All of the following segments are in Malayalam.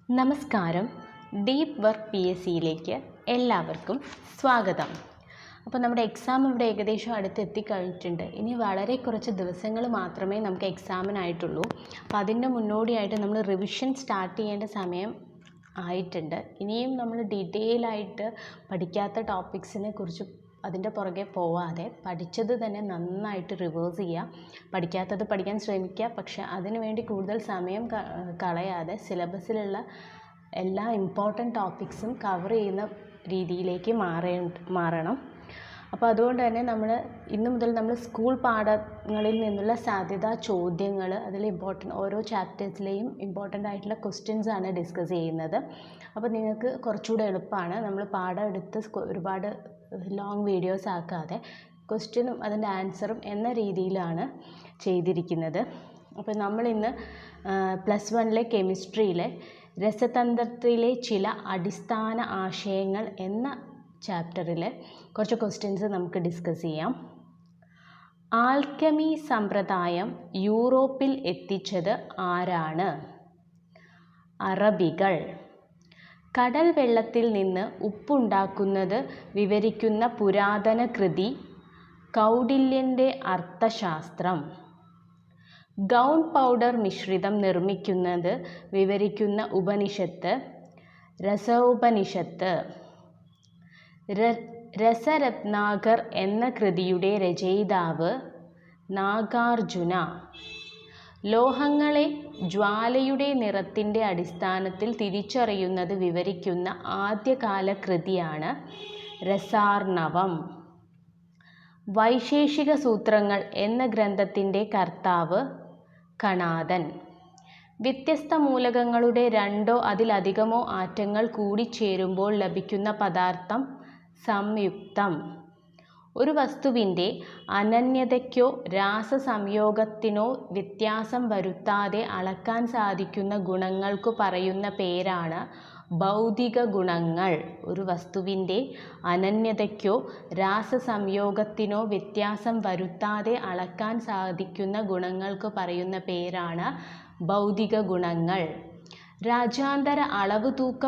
നമസ്കാരം. ഡീപ്പ് വർക്ക് PSCയിലേക്ക് എല്ലാവർക്കും സ്വാഗതം. അപ്പോൾ നമ്മുടെ എക്സാം ഇവിടെ ഏകദേശം അടുത്തെത്തിക്കഴിഞ്ഞിട്ടുണ്ട്. ഇനി വളരെ കുറച്ച് ദിവസങ്ങൾ മാത്രമേ നമുക്ക് എക്സാമിനായിട്ടുള്ളൂ. അപ്പോൾ അതിൻ്റെ മുന്നോടിയായിട്ട് നമ്മൾ റിവിഷൻ സ്റ്റാർട്ട് ചെയ്യേണ്ട സമയം ആയിട്ടുണ്ട്. ഇനിയും നമ്മൾ ഡീറ്റെയിലായിട്ട് പഠിക്കാത്ത ടോപ്പിക്സിനെ കുറിച്ച് അതിൻ്റെ പുറകെ പോവാതെ പഠിച്ചത് തന്നെ നന്നായിട്ട് റിവേഴ്സ് ചെയ്യുക. പഠിക്കാത്തത് പഠിക്കാൻ ശ്രമിക്കുക. പക്ഷെ അതിനു വേണ്ടി കൂടുതൽ സമയം കളയാതെ സിലബസിലുള്ള എല്ലാ ഇമ്പോർട്ടൻറ്റ് ടോപ്പിക്സും കവർ ചെയ്യുന്ന രീതിയിലേക്ക് മാറണം. അപ്പോൾ അതുകൊണ്ട് തന്നെ ഇന്നു മുതൽ നമ്മൾ സ്കൂൾ പാഠങ്ങളിൽ നിന്നുള്ള സാധ്യതാ ചോദ്യങ്ങൾ, അതിൽ ഓരോ ചാപ്റ്റേഴ്സിലെയും ഇമ്പോർട്ടൻ്റ് ആയിട്ടുള്ള ക്വസ്റ്റ്യൻസ് ആണ് ഡിസ്കസ് ചെയ്യുന്നത്. അപ്പോൾ നിങ്ങൾക്ക് കുറച്ചുകൂടെ എളുപ്പമാണ്. നമ്മൾ പാഠം എടുത്ത് ഒരുപാട് ലോങ് വീഡിയോസ് ആക്കാതെ ക്വസ്റ്റ്യനും അതിൻ്റെ ആൻസറും എന്ന രീതിയിലാണ് ചെയ്തിരിക്കുന്നത്. അപ്പോൾ നമ്മളിന്ന് +1 കെമിസ്ട്രിയിലെ രസതന്ത്രത്തിലെ ചില അടിസ്ഥാന ആശയങ്ങൾ എന്ന ചാപ്റ്ററിലെ കുറച്ച് ക്വസ്റ്റ്യൻസ് നമുക്ക് ഡിസ്കസ് ചെയ്യാം. ആൽക്കെമി സമ്പ്രദായം യൂറോപ്പിൽ എത്തിച്ചത് ആരാണ്? അറബികൾ. കടൽ വെള്ളത്തിൽ നിന്ന് ഉപ്പുണ്ടാക്കുന്നത് വിവരിക്കുന്ന പുരാതന കൃതി കൗടില്യൻ്റെ അർത്ഥശാസ്ത്രം. ഗൗൺ പൗഡർ മിശ്രിതം നിർമ്മിക്കുന്നത് വിവരിക്കുന്ന ഉപനിഷത്ത് രസോപനിഷത്ത്. രസരത്നാകർ എന്ന കൃതിയുടെ രചയിതാവ് നാഗാർജുന. ലോഹങ്ങളെ ജ്വാലയുടെ നിറത്തിൻ്റെ അടിസ്ഥാനത്തിൽ തിരിച്ചറിയുന്നത് വിവരിക്കുന്ന ആദ്യകാല കൃതിയാണ് രസാർണവം. വൈശേഷിക സൂത്രങ്ങൾ എന്ന ഗ്രന്ഥത്തിൻ്റെ കർത്താവ് കണാദൻ. വ്യത്യസ്ത മൂലകങ്ങളുടെ 2 അതിലധികമോ ആറ്റങ്ങൾ കൂടിച്ചേരുമ്പോൾ ലഭിക്കുന്ന പദാർത്ഥം സംയുക്തം. ഒരു വസ്തുവിൻ്റെ അനന്യതയ്ക്കോ രാസസംയോഗത്തിനോ വ്യത്യാസം വരുത്താതെ അളക്കാൻ സാധിക്കുന്ന ഗുണങ്ങൾക്കു പറയുന്ന പേരാണ് ഭൗതിക ഗുണങ്ങൾ. ഒരു വസ്തുവിൻ്റെ അനന്യതയ്ക്കോ രാസസംയോഗത്തിനോ വ്യത്യാസം വരുത്താതെ അളക്കാൻ സാധിക്കുന്ന ഗുണങ്ങൾക്ക് പറയുന്ന പേരാണ് ഭൗതിക ഗുണങ്ങൾ. രാജ്യാന്തര അളവ് തൂക്ക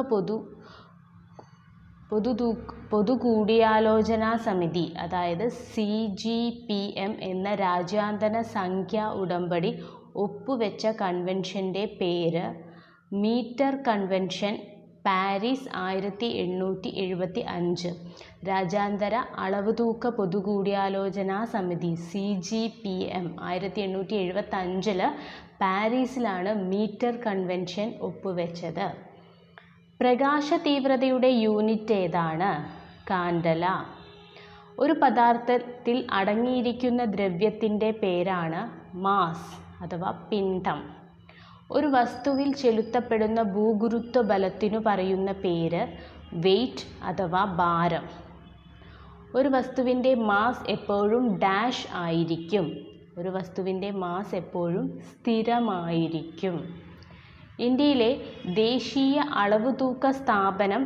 പൊതുകൂടിയാലോചനാ സമിതി, അതായത് CGPM എന്ന രാജ്യാന്തര സംഖ്യാ ഉടമ്പടി ഒപ്പുവെച്ച കൺവെൻഷൻ്റെ പേര് മീറ്റർ കൺവെൻഷൻ, പാരീസ് 1875. രാജ്യാന്തര അളവ് തൂക്ക പൊതുകൂടിയാലോചനാ സമിതി CGPM 1875 പാരീസിലാണ് മീറ്റർ കൺവെൻഷൻ ഒപ്പുവെച്ചത്. പ്രകാശ തീവ്രതയുടെ യൂണിറ്റ് ഏതാണ്? കാൻഡല. ഒരു പദാർത്ഥത്തിൽ അടങ്ങിയിരിക്കുന്ന ദ്രവ്യത്തിൻ്റെ പേരാണ് മാസ് അഥവാ പിണ്ഡം. ഒരു വസ്തുവിൽ ചെലുത്തപ്പെടുന്ന ഭൂഗുരുത്വ ബലത്തിനു പറയുന്ന പേര് വെയ്റ്റ് അഥവാ ഭാരം. ഒരു വസ്തുവിൻ്റെ മാസ് എപ്പോഴും ഡാഷ് ആയിരിക്കും. ഒരു വസ്തുവിൻ്റെ മാസ് എപ്പോഴും സ്ഥിരമായിരിക്കും. ഇന്ത്യയിലെ ദേശീയ അളവ് തൂക്ക സ്ഥാപനം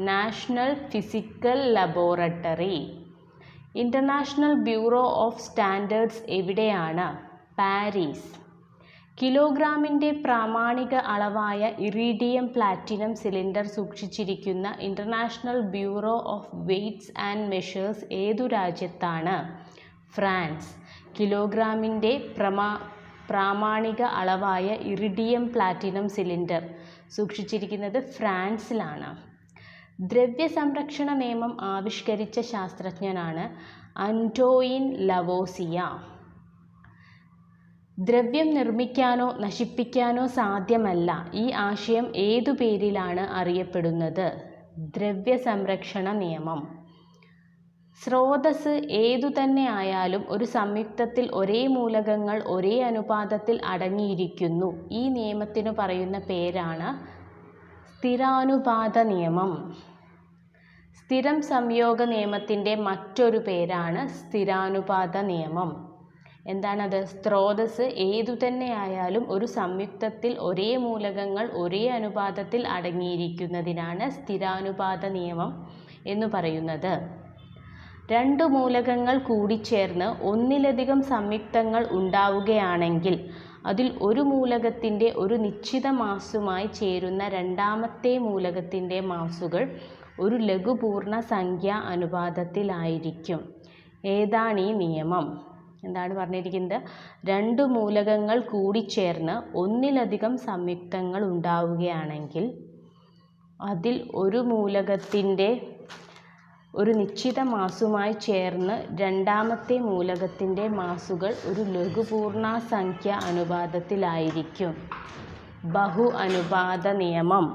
national physical laboratory. International bureau of standards എവിടെയാണ്? പാരീസ്. കിലോഗ്രാമിൻ്റെ പ്രാമാണിക അളവായ ഇറിഡിയം പ്ലാറ്റിനം സിലിണ്ടർ സൂക്ഷിച്ചിരിക്കുന്ന international bureau of weights and measures ഏതു രാജ്യത്താണ്? ഫ്രാൻസ്. കിലോഗ്രാമിൻ്റെ പ്രാമാണിക അളവായ ഇറിഡിയം പ്ലാറ്റിനം സിലിണ്ടർ സൂക്ഷിച്ചിരിക്കുന്നത് ഫ്രാൻസിലാണ്. ദ്രവ്യ സംരക്ഷണ നിയമം ആവിഷ്കരിച്ച ശാസ്ത്രജ്ഞനാണ് അന്റോയിൻ ലവോസിയ. ദ്രവ്യം നിർമ്മിക്കാനോ നശിപ്പിക്കാനോ സാധ്യമല്ല. ഈ ആശയം ഏതു പേരിലാണ് അറിയപ്പെടുന്നത്? ദ്രവ്യ സംരക്ഷണ നിയമം. സ്രോതസ്സ് ഏതു തന്നെ ആയാലും ഒരു സംയുക്തത്തിൽ ഒരേ മൂലകങ്ങൾ ഒരേ അനുപാതത്തിൽ അടങ്ങിയിരിക്കുന്നു. ഈ നിയമത്തിനു പറയുന്ന പേരാണ് സ്ഥിരാനുപാത നിയമം. സ്ഥിരം സംയോഗ നിയമത്തിൻ്റെ മറ്റൊരു പേരാണ് സ്ഥിരാനുപാത നിയമം. എന്താണത്? സ്രോതസ്സ് ഏതു തന്നെ ആയാലും ഒരു സംയുക്തത്തിൽ ഒരേ മൂലകങ്ങൾ ഒരേ അനുപാതത്തിൽ അടങ്ങിയിരിക്കുന്നതിനാണ് സ്ഥിരാനുപാത നിയമം എന്ന് പറയുന്നത്. 2 മൂലകങ്ങൾ കൂടിച്ചേർന്ന് ഒന്നിലധികം സംയുക്തങ്ങൾ ഉണ്ടാവുകയാണെങ്കിൽ അതിൽ ഒരു മൂലകത്തിൻ്റെ ഒരു നിശ്ചിത മാസ്സുമായി ചേരുന്ന രണ്ടാമത്തെ മൂലകത്തിൻ്റെ മാസ്സുകൾ ഒരു ലഘുപൂർണ്ണ സംഖ്യാ അനുപാതത്തിലായിരിക്കും. ഏതാണ് ഈ നിയമം? എന്താണ് പറഞ്ഞിരിക്കുന്നത്? രണ്ട് മൂലകങ്ങൾ കൂടിച്ചേർന്ന് ഒന്നിലധികം സംയുക്തങ്ങൾ ഉണ്ടാവുകയാണെങ്കിൽ അതിൽ ഒരു മൂലകത്തിൻ്റെ ഒരു നിശ്ചിത മാസ്സുമായി ചേർന്ന് രണ്ടാമത്തെ മൂലകത്തിൻ്റെ മാസ്സുകൾ ഒരു ലഘുപൂർണ്ണ സംഖ്യ അനുപാതത്തിലായിരിക്കും. ബഹു അനുപാത നിയമം.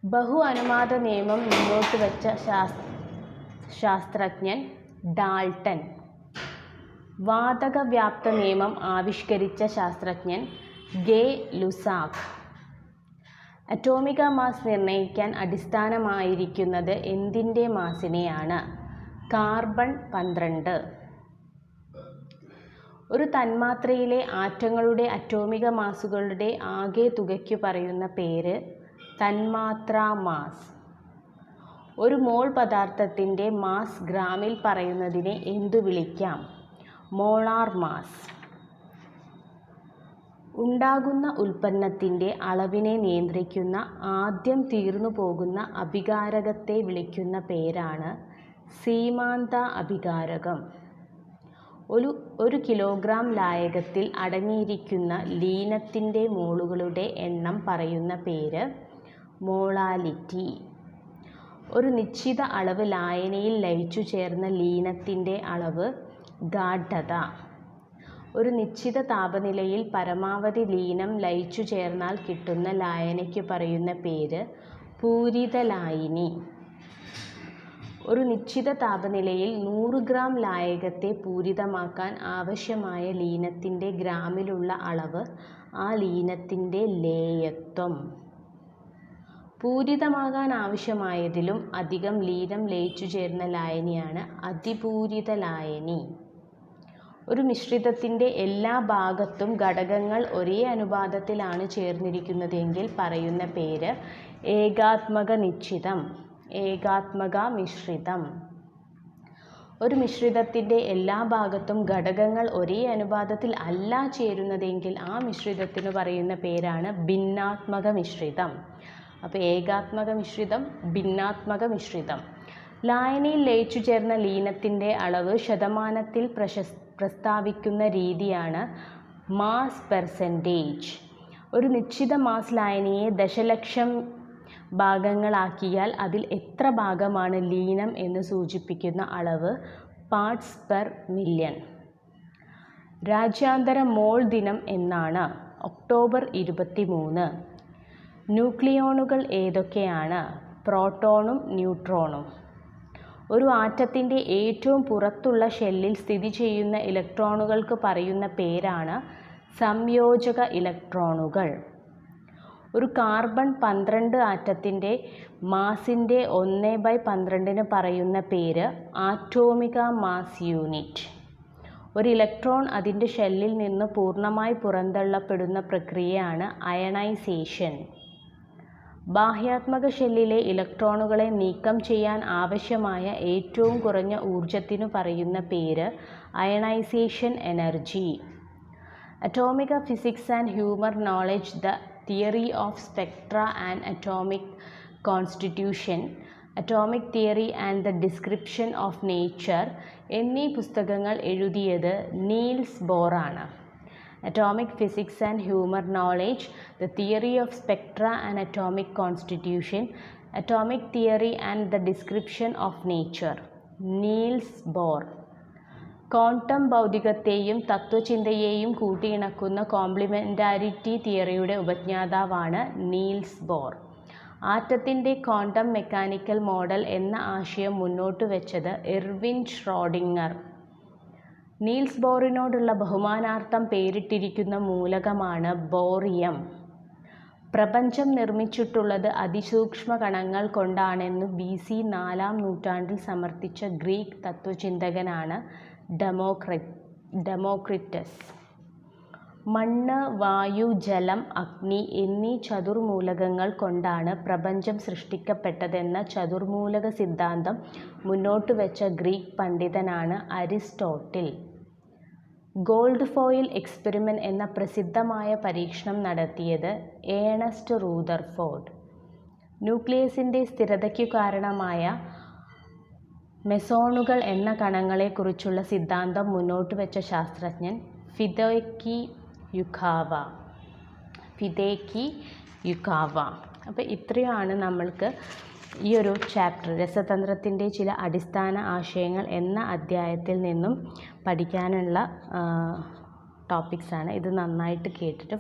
ബഹു അനുപാത നിയമം മുന്നോട്ട് വച്ച ശാസ്ത്രജ്ഞൻ ഡാൾട്ടൺ. വാതക വ്യാപ്ത നിയമം ആവിഷ്കരിച്ച ശാസ്ത്രജ്ഞൻ ഗേ ലുസാക്ക്. അറ്റോമിക മാസ് നിർണ്ണയിക്കാൻ അടിസ്ഥാനമായിരിക്കുന്നത് എന്തിൻ്റെ മാസിനെയാണ്? കാർബൺ 12. ഒരു തന്മാത്രയിലെ ആറ്റങ്ങളുടെ അറ്റോമിക മാസുകളുടെ ആകെ തുകയ്ക്കു പറയുന്ന പേര് തന്മാത്രാ മാസ്. ഒരു മോൾ പദാർത്ഥത്തിൻ്റെ മാസ് ഗ്രാമിൽ പറയുന്നതിനെ എന്തു വിളിക്കാം? Molar mass. ഉണ്ടാകുന്ന ഉൽപ്പന്നത്തിൻ്റെ അളവിനെ നിയന്ത്രിക്കുന്ന ആദ്യം തീർന്നു പോകുന്ന അഭികാരകത്തെ വിളിക്കുന്ന പേരാണ് സീമാന്ത അഭികാരകം. ഒരു കിലോഗ്രാം ലായകത്തിൽ അടങ്ങിയിരിക്കുന്ന ലീനത്തിൻ്റെ മോളുകളുടെ എണ്ണം പറയുന്ന പേര് മോളാലിറ്റി. ഒരു നിശ്ചിത അളവ് ലായനിയിൽ ലയിച്ചു ചേർന്ന ലീനത്തിൻ്റെ അളവ് ഗാഢത. ഒരു നിശ്ചിത താപനിലയിൽ പരമാവധി ലീനം ലയിച്ചു ചേർന്നാൽ കിട്ടുന്ന ലായനിക്ക് പറയുന്ന പേര് പൂരിത ലായിനി. ഒരു നിശ്ചിത താപനിലയിൽ 100 ഗ്രാം ലായകത്തെ പൂരിതമാക്കാൻ ആവശ്യമായ ലീനത്തിൻ്റെ ഗ്രാമിലുള്ള അളവ് ആ ലീനത്തിൻ്റെ ലേയത്വം. പൂരിതമാകാൻ ആവശ്യമായതിലും അധികം ലീനം ലയിച്ചു ചേർന്ന ലായനിയാണ് അതിപൂരിത ലായനി. ഒരു മിശ്രിതത്തിൻ്റെ എല്ലാ ഭാഗത്തും ഘടകങ്ങൾ ഒരേ അനുപാതത്തിലാണ് ചേർന്നിരിക്കുന്നതെങ്കിൽ പറയുന്ന പേര് ഏകാത്മക നിശ്ചിതം, ഏകാത്മക മിശ്രിതം. ഒരു മിശ്രിതത്തിൻ്റെ എല്ലാ ഭാഗത്തും ഘടകങ്ങൾ ഒരേ അനുപാതത്തിൽ അല്ല ചേരുന്നതെങ്കിൽ ആ മിശ്രിതത്തിന് പറയുന്ന പേരാണ് ഭിന്നാത്മക മിശ്രിതം. അപ്പോൾ ഏകാത്മക മിശ്രിതം, ഭിന്നാത്മക മിശ്രിതം. ലായനിയിൽ ലയിച്ചു ചേർന്ന ലീനത്തിൻ്റെ അളവ് ശതമാനത്തിൽ പ്രസ്താവിക്കുന്ന രീതിയാണ് മാസ് പെർസെൻറ്റേജ്. ഒരു നിശ്ചിത മാസ് ലായനിയെ ദശലക്ഷം ഭാഗങ്ങളാക്കിയാൽ അതിൽ എത്ര ഭാഗമാണ് ലീനം എന്ന് സൂചിപ്പിക്കുന്ന അളവ് പാർട്സ് പെർ മില്യൺ. രാജ്യാന്തര മോൾ ദിനം എന്നാണ്? ഒക്ടോബർ 23. ന്യൂക്ലിയോണുകൾ ഏതൊക്കെയാണ്? പ്രോട്ടോണും ന്യൂട്രോണും. ഒരു ആറ്റത്തിൻ്റെ ഏറ്റവും പുറത്തുള്ള ഷെല്ലിൽ സ്ഥിതി ചെയ്യുന്ന ഇലക്ട്രോണുകൾക്ക് പറയുന്ന പേരാണ് സംയോജക ഇലക്ട്രോണുകൾ. ഒരു കാർബൺ 12 ആറ്റത്തിൻ്റെ മാസിൻ്റെ 1/12 പറയുന്ന പേര് ആറ്റോമിക മാസ് യൂണിറ്റ്. ഒരു ഇലക്ട്രോൺ അതിൻ്റെ ഷെല്ലിൽ നിന്ന് പൂർണ്ണമായി പുറന്തള്ളപ്പെടുന്ന പ്രക്രിയയാണ് അയണൈസേഷൻ. ബാഹ്യാത്മക ഷെല്ലിലെ ഇലക്ട്രോണുകളെ നീക്കം ചെയ്യാൻ ആവശ്യമായ ഏറ്റവും കുറഞ്ഞ ഊർജത്തിനു പറയുന്ന പേര് ionisation energy. Atomic physics and human knowledge, the theory of spectra and atomic constitution, atomic theory and the description of nature എന്നീ പുസ്തകങ്ങൾ എഴുതിയത് നീൽസ് ബോറാണ്. Atomic Physics and Humor Knowledge, The Theory of Spectra and Atomic Constitution, Atomic Theory and the Description of Nature, Niels Bohr. Quantum ഭൗതികത്തെയും തത്വചിന്തയെയും കൂട്ടിയിണക്കുന്ന കോംപ്ലിമെൻ്റാരിറ്റി തിയറിയുടെ ഉപജ്ഞാതാവാണ് നീൽസ് ബോർ. ആറ്റത്തിൻ്റെ ക്വാണ്ടം മെക്കാനിക്കൽ മോഡൽ എന്ന ആശയം മുന്നോട്ട് വെച്ചത് എർവിൻ ഷ്രോഡിങ്ങർ. നീൽസ് ബോറിനോടുള്ള ബഹുമാനാർത്ഥം പേരിട്ടിരിക്കുന്ന മൂലകമാണ് ബോറിയം. പ്രപഞ്ചം നിർമ്മിച്ചിട്ടുള്ളത് അതിസൂക്ഷ്മ കണങ്ങൾ കൊണ്ടാണെന്നു BC 4-ാം നൂറ്റാണ്ടിൽ സമർത്ഥിച്ച ഗ്രീക്ക് തത്വചിന്തകനാണ് ഡെമോക്രിറ്റസ്. മണ്ണ്, വായു, ജലം, അഗ്നി എന്നീ ചതുർമൂലകങ്ങൾ കൊണ്ടാണ് പ്രപഞ്ചം സൃഷ്ടിക്കപ്പെട്ടതെന്ന ചതുർമൂലക സിദ്ധാന്തം മുന്നോട്ട് വെച്ച ഗ്രീക്ക് പണ്ഡിതനാണ് അരിസ്റ്റോട്ടിൽ. ഗോൾഡ് ഫോയിൽ എക്സ്പെരിമെൻ്റ് എന്ന പ്രസിദ്ധമായ പരീക്ഷണം നടത്തിയത് ഏണസ്റ്റ് റൂദർഫോർഡ്. ന്യൂക്ലിയസിൻ്റെ സ്ഥിരതയ്ക്കു കാരണമായ മെസോണുകൾ എന്ന കണങ്ങളെക്കുറിച്ചുള്ള സിദ്ധാന്തം മുന്നോട്ട് വെച്ച ശാസ്ത്രജ്ഞൻ ഹിദേക്കി യുകാവ. അപ്പോൾ ഇത്രയുമാണ് നമ്മൾക്ക് ഈ ഒരു ചാപ്റ്റർ രസതന്ത്രത്തിൻ്റെ ചില അടിസ്ഥാന ആശയങ്ങൾ എന്ന അധ്യായത്തിൽ നിന്നും പഠിക്കാനുള്ള ടോപ്പിക്സാണ്. ഇത് നന്നായിട്ട് കേട്ടിട്ട്